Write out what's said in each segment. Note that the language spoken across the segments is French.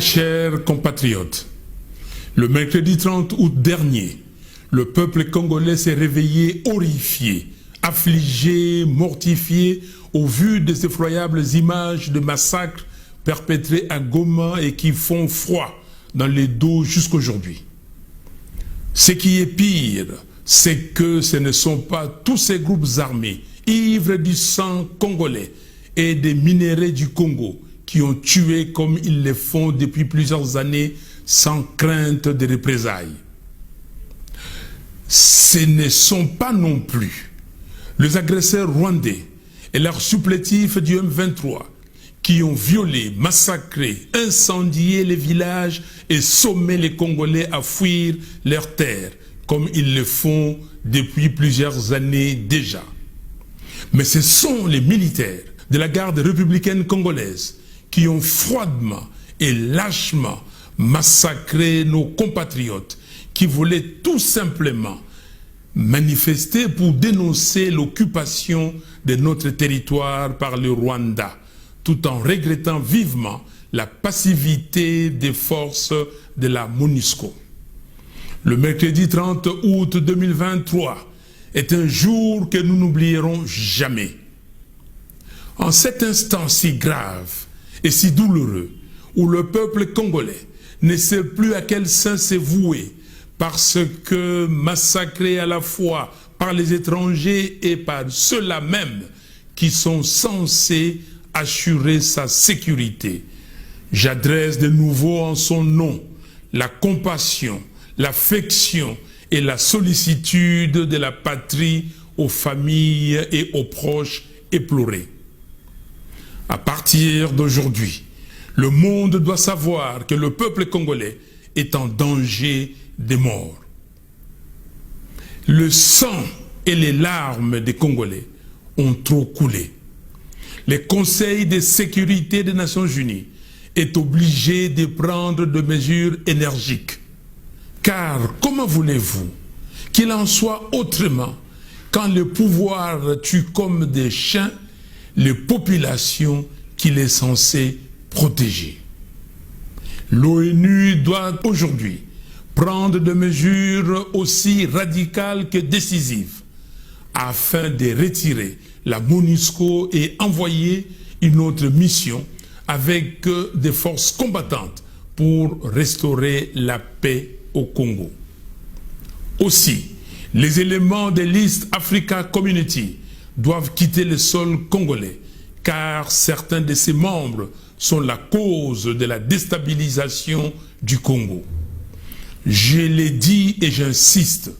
Chers compatriotes, le mercredi 30 août dernier, le peuple congolais s'est réveillé horrifié, affligé, mortifié au vu des effroyables images de massacres perpétrés à Goma et qui font froid dans les dos jusqu'aujourd'hui. Ce qui est pire, c'est que ce ne sont pas tous ces groupes armés, ivres du sang congolais et des minéraux du Congo, qui ont tué comme ils le font depuis plusieurs années sans crainte de représailles. Ce ne sont pas non plus les agresseurs rwandais et leurs supplétifs du M23 qui ont violé, massacré, incendié les villages et sommé les Congolais à fuir leurs terres, comme ils le font depuis plusieurs années déjà. Mais ce sont les militaires de la garde républicaine congolaise qui ont froidement et lâchement massacré nos compatriotes qui voulaient tout simplement manifester pour dénoncer l'occupation de notre territoire par le Rwanda, tout en regrettant vivement la passivité des forces de la MONUSCO. Le mercredi 30 août 2023 est un jour que nous n'oublierons jamais. En cet instant si grave et si douloureux, où le peuple congolais ne sait plus à quel saint se vouer, parce que massacré à la fois par les étrangers et par ceux-là même qui sont censés assurer sa sécurité, j'adresse de nouveau en son nom la compassion, l'affection et la sollicitude de la patrie aux familles et aux proches éplorés. À partir d'aujourd'hui, le monde doit savoir que le peuple congolais est en danger de mort. Le sang et les larmes des Congolais ont trop coulé. Le Conseil de sécurité des Nations Unies est obligé de prendre des mesures énergiques. Car comment voulez-vous qu'il en soit autrement quand le pouvoir tue comme des chiens les populations qu'il est censé protéger? L'ONU doit aujourd'hui prendre des mesures aussi radicales que décisives afin de retirer la MONUSCO et envoyer une autre mission avec des forces combattantes pour restaurer la paix au Congo. Aussi, les éléments de l'East Africa Community doivent quitter le sol congolais, car certains de ses membres sont la cause de la déstabilisation du Congo. Je l'ai dit et j'insiste,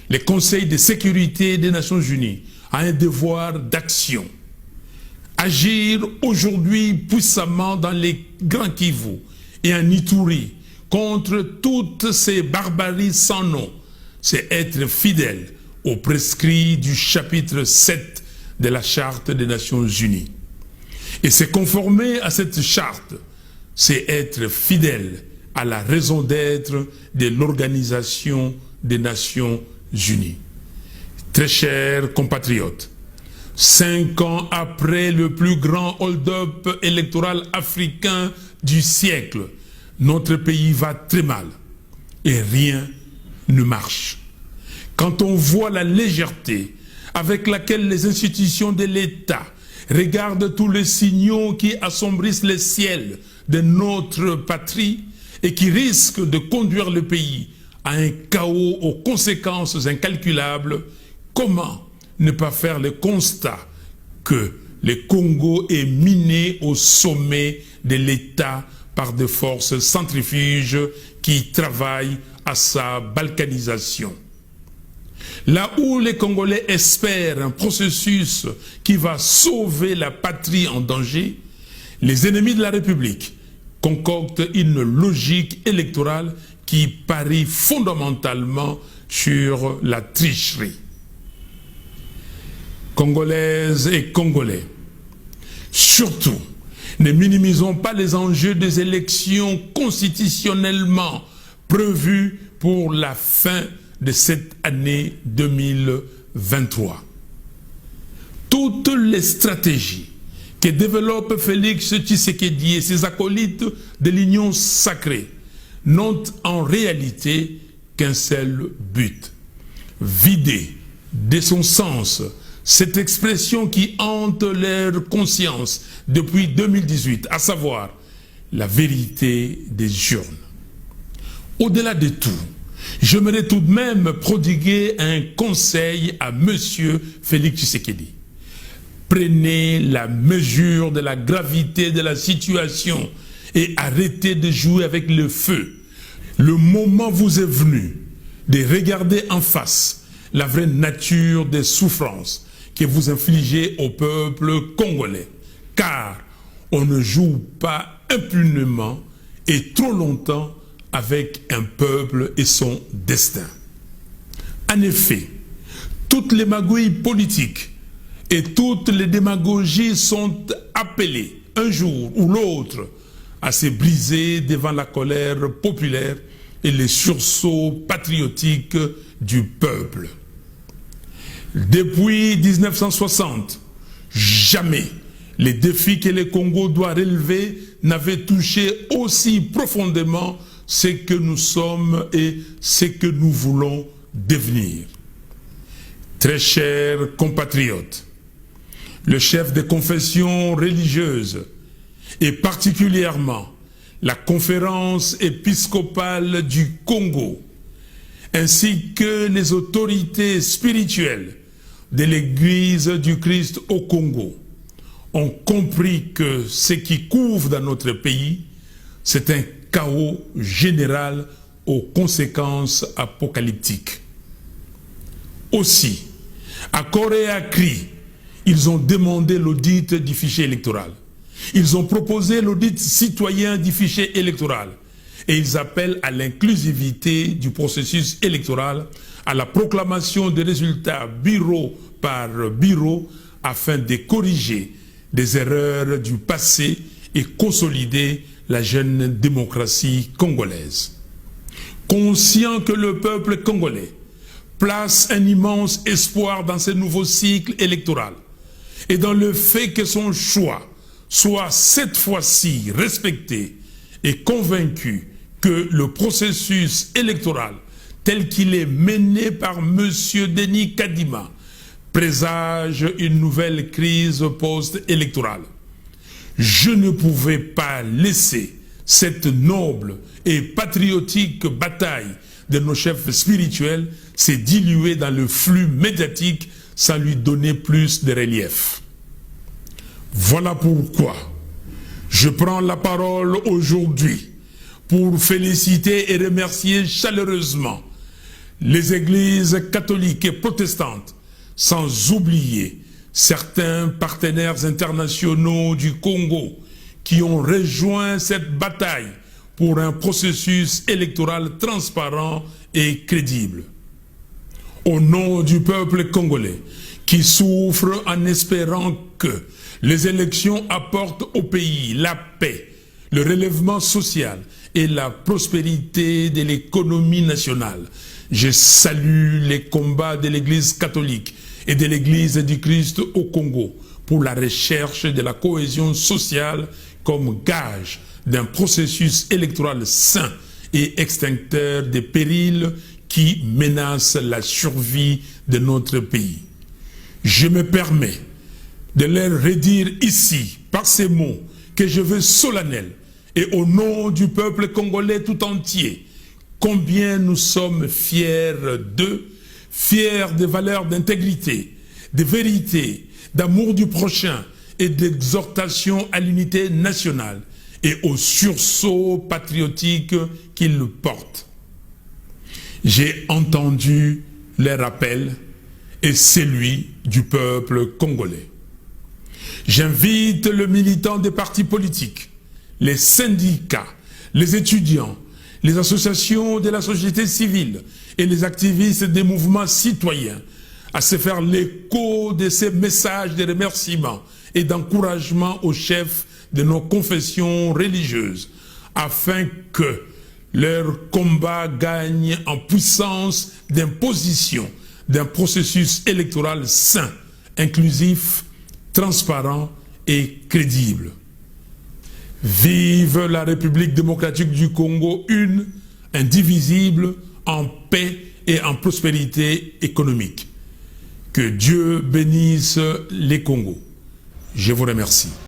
le Conseil de sécurité des Nations Unies a un devoir d'action. Agir aujourd'hui puissamment dans les Grands Kivu et en Ituri contre toutes ces barbaries sans nom, c'est être fidèle aux prescrits du chapitre 7 de la Charte des Nations Unies. Et se conformer à cette charte, c'est être fidèle à la raison d'être de l'Organisation des Nations Unies. Très chers compatriotes, 5 ans après le plus grand hold-up électoral africain du siècle, notre pays va très mal et rien ne marche. Quand on voit la légèreté avec laquelle les institutions de l'État regardent tous les signaux qui assombrissent le ciel de notre patrie et qui risquent de conduire le pays à un chaos aux conséquences incalculables, comment ne pas faire le constat que le Congo est miné au sommet de l'État par des forces centrifuges qui travaillent à sa balkanisation? Là où les Congolais espèrent un processus qui va sauver la patrie en danger, les ennemis de la République concoctent une logique électorale qui parie fondamentalement sur la tricherie. Congolaises et Congolais, surtout, ne minimisons pas les enjeux des élections constitutionnellement prévues pour la fin de cette année 2023. Toutes les stratégies que développe Félix Tshisekedi et ses acolytes de l'Union sacrée n'ont en réalité qu'un seul but: vider de son sens cette expression qui hante leur conscience depuis 2018, à savoir la vérité des urnes. Au-delà de tout, j'aimerais tout de même prodiguer un conseil à M. Félix Tshisekedi. Prenez la mesure de la gravité de la situation et arrêtez de jouer avec le feu. Le moment vous est venu de regarder en face la vraie nature des souffrances que vous infligez au peuple congolais. Car on ne joue pas impunément et trop longtemps avec un peuple et son destin. En effet, toutes les magouilles politiques et toutes les démagogies sont appelées un jour ou l'autre à se briser devant la colère populaire et les sursauts patriotiques du peuple. Depuis 1960, jamais les défis que le Congo doit relever n'avaient touché aussi profondément ce que nous sommes et ce que nous voulons devenir. Très chers compatriotes, le chef des confessions religieuses et particulièrement la conférence épiscopale du Congo ainsi que les autorités spirituelles de l'Église du Christ au Congo ont compris que ce qui couvre dans notre pays, c'est un chaos général aux conséquences apocalyptiques. Aussi, à corps et à cri, ils ont demandé l'audit du fichier électoral. Ils ont proposé l'audit citoyen du fichier électoral et ils appellent à l'inclusivité du processus électoral, à la proclamation des résultats bureau par bureau afin de corriger des erreurs du passé et consolider la jeune démocratie congolaise. Conscient que le peuple congolais place un immense espoir dans ce nouveau cycle électoral et dans le fait que son choix soit cette fois-ci respecté et convaincu que le processus électoral tel qu'il est mené par M. Denis Kadima présage une nouvelle crise post-électorale. Je ne pouvais pas laisser cette noble et patriotique bataille de nos chefs spirituels se diluer dans le flux médiatique sans lui donner plus de relief. Voilà pourquoi je prends la parole aujourd'hui pour féliciter et remercier chaleureusement les églises catholiques et protestantes, sans oublier certains partenaires internationaux du Congo qui ont rejoint cette bataille pour un processus électoral transparent et crédible. Au nom du peuple congolais qui souffre en espérant que les élections apportent au pays la paix, le relèvement social et la prospérité de l'économie nationale, je salue les combats de l'Église catholique et de l'Église du Christ au Congo pour la recherche de la cohésion sociale comme gage d'un processus électoral sain et extincteur des périls qui menacent la survie de notre pays. Je me permets de leur redire ici, par ces mots, que je veux solennels et au nom du peuple congolais tout entier, combien nous sommes fiers d'eux, fiers des valeurs d'intégrité, de vérité, d'amour du prochain et d'exhortation à l'unité nationale et au sursaut patriotique qu'ils portent. J'ai entendu leur appel et celui du peuple congolais. J'invite le militant des partis politiques, les syndicats, les étudiants, les associations de la société civile et les activistes des mouvements citoyens à se faire l'écho de ces messages de remerciement et d'encouragement aux chefs de nos confessions religieuses afin que leur combat gagne en puissance d'imposition d'un processus électoral sain, inclusif, transparent et crédible. Vive la République démocratique du Congo, une, indivisible, en paix et en prospérité économique. Que Dieu bénisse les Congos. Je vous remercie.